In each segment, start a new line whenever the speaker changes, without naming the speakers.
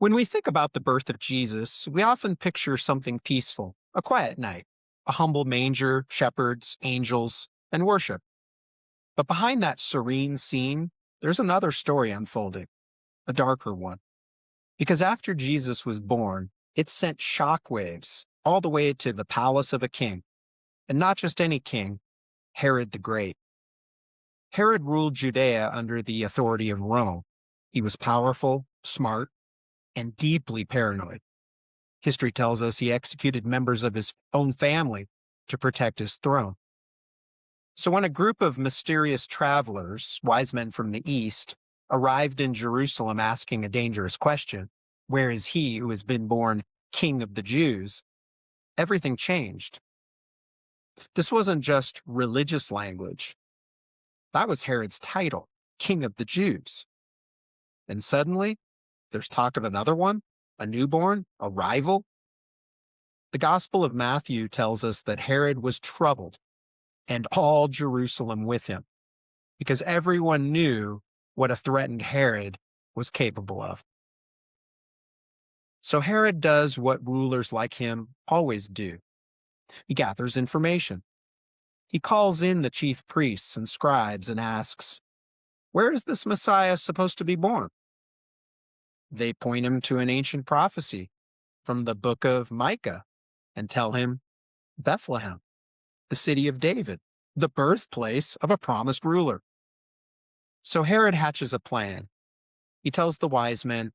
When we think about the birth of Jesus, we often picture something peaceful, a quiet night, a humble manger, shepherds, angels, and worship. But behind that serene scene, there's another story unfolding, a darker one. Because after Jesus was born, it sent shockwaves all the way to the palace of a king, and not just any king, Herod the Great. Herod ruled Judea under the authority of Rome. He was powerful, smart, and deeply paranoid. History tells us he executed members of his own family to protect his throne. So when a group of mysterious travelers, wise men from the east, arrived in Jerusalem asking a dangerous question, "Where is he who has been born King of the Jews?" everything changed. This wasn't just religious language. That was Herod's title, King of the Jews. And suddenly, there's talk of another one, a newborn, a rival. The Gospel of Matthew tells us that Herod was troubled, and all Jerusalem with him, because everyone knew what a threatened Herod was capable of. So Herod does what rulers like him always do. He gathers information. He calls in the chief priests and scribes and asks, "Where is this Messiah supposed to be born?" They point him to an ancient prophecy from the book of Micah and tell him, Bethlehem, the city of David, the birthplace of a promised ruler. So Herod hatches a plan. He tells the wise men,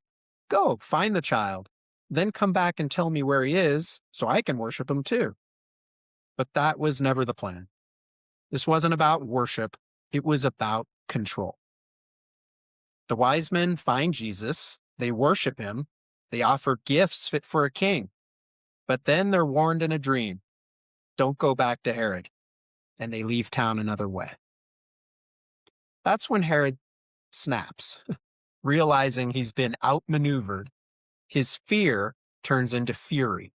"Go, find the child, then come back and tell me where he is so I can worship him too." But that was never the plan. This wasn't about worship, it was about control. The wise men find Jesus, they worship him, they offer gifts fit for a king. But then they're warned in a dream, "Don't go back to Herod," and they leave town another way. That's when Herod snaps. Realizing he's been outmaneuvered, his fear turns into fury.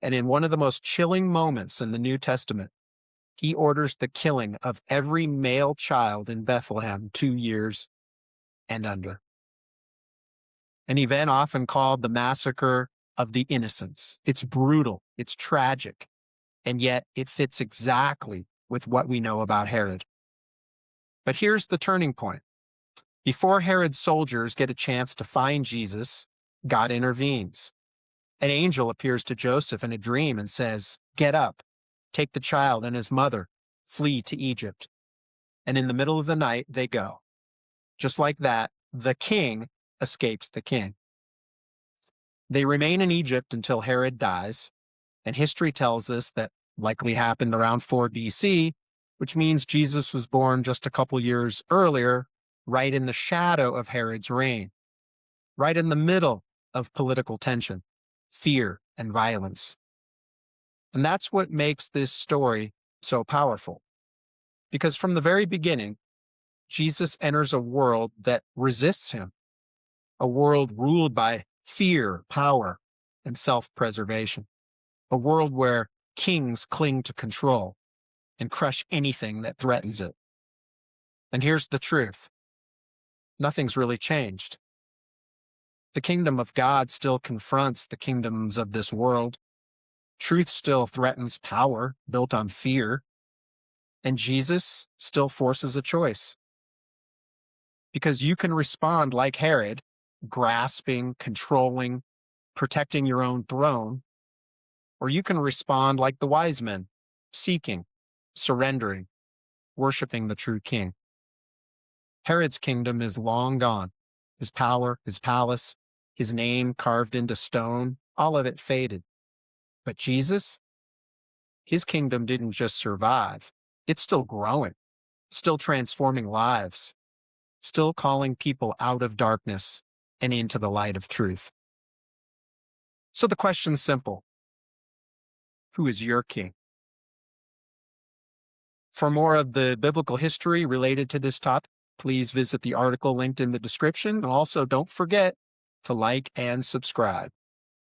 And in one of the most chilling moments in the New Testament, he orders the killing of every male child in Bethlehem 2 years and under. An event often called the Massacre of the Innocents. It's brutal, it's tragic, and yet it fits exactly with what we know about Herod. But here's the turning point. Before Herod's soldiers get a chance to find Jesus, God intervenes. An angel appears to Joseph in a dream and says, "Get up, take the child and his mother, flee to Egypt." And in the middle of the night, they go. Just like that, the king escapes the king. They remain in Egypt until Herod dies, and history tells us that likely happened around 4 BC, which means Jesus was born just a couple years earlier, right in the shadow of Herod's reign, right in the middle of political tension, fear, and violence. And that's what makes this story so powerful. Because from the very beginning, Jesus enters a world that resists him, a world ruled by fear, power, and self-preservation, a world where kings cling to control and crush anything that threatens it. And here's the truth. Nothing's really changed. The kingdom of God still confronts the kingdoms of this world. Truth still threatens power built on fear. And Jesus still forces a choice. Because you can respond like Herod, grasping, controlling, protecting your own throne, or you can respond like the wise men, seeking, surrendering, worshiping the true king. Herod's kingdom is long gone. His power, his palace, his name carved into stone, all of it faded. But Jesus, his kingdom didn't just survive. It's still growing, still transforming lives, still calling people out of darkness and into the light of truth. So the question's simple. Who is your king? For more of the biblical history related to this topic, please visit the article linked in the description. And also don't forget to like and subscribe.